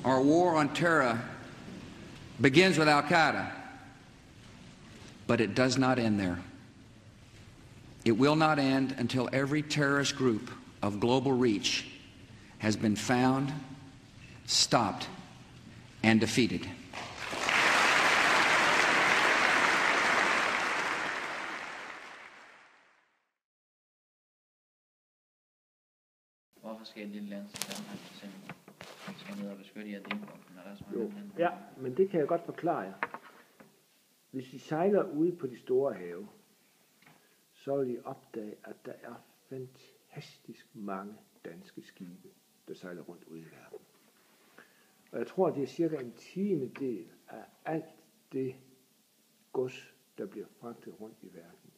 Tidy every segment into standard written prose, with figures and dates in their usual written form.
Our war on terror begins with Al-Qaeda, but it does not end there. It will not end until every terrorist group of global reach has been found, stopped, and defeated. Hvorfor skal et lille land som Danmark for eksempel skal ned og beskytte jer når der er så Jo, mange ja, men det kan jeg godt forklare jer. Hvis I sejler ude på de store have, så vil I opdage, at der er fantastisk mange danske skibe, der sejler rundt ude i verden. Og jeg tror, det er cirka en tiendedel af alt det gods, der bliver fragtet rundt i verden.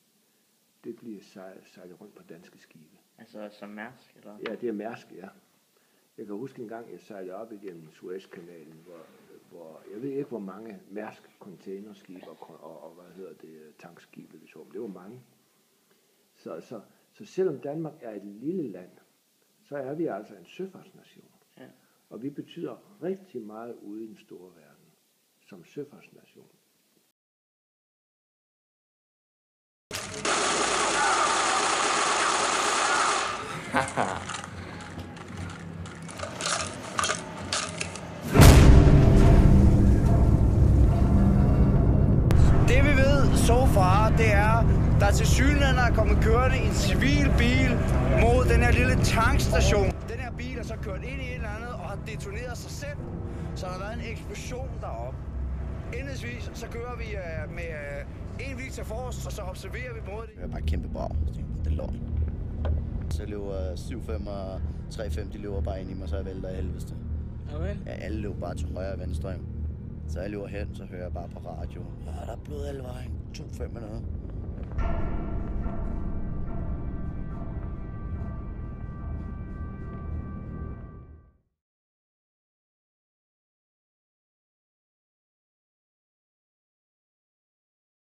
Det bliver sejlet rundt på danske skibe. Altså som Mærsk, eller? Ja, det er Mærsk, ja. Jeg kan huske en gang, jeg sejlede op igennem Suezkanalen, hvor jeg ved ikke, hvor mange Mærsk containerskibe og tankskibe, vi så. Det var mange. Så selvom Danmark er et lille land, så er vi altså en søfartsnation. Ja. Og vi betyder rigtig meget ude i den store verden, som søfartsnation. Det vi ved så far, det er, der til synligheden er kommet kørende en civil bil mod den her lille tankstation. Den her bil er så kørt ind i et eller andet og har detoneret sig selv, så der har været en eksplosion deroppe. Indledningsvis så kører vi med en bil til forrest, og så observerer vi mod det. Det er bare kæmpe brag. Det er løgn. Så løber 7-5 og 3-5, de løber bare ind i mig, så jeg vælter i helveste. Okay. Ja, alle løber bare til højre og venstre. Så jeg løber hen, så hører jeg bare på radio. Ja, der er blod alle vejen. 2-5 med noget.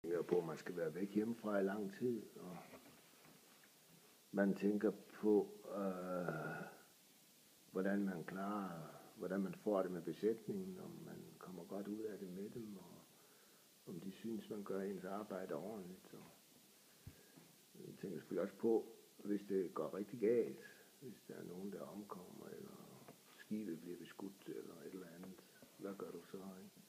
Man tænker på, at man skal være væk hjemmefra i lang tid, og man tænker på, hvordan man klarer, hvordan man får det med besætningen, om man kommer godt ud af det med dem, og om de synes, man gør ens arbejde ordentligt. Og jeg tænker selvfølgelig også på, hvis det går rigtig galt, hvis der er nogen, der omkommer, eller skibet bliver beskudt, eller et eller andet, hvad gør du så, ikke?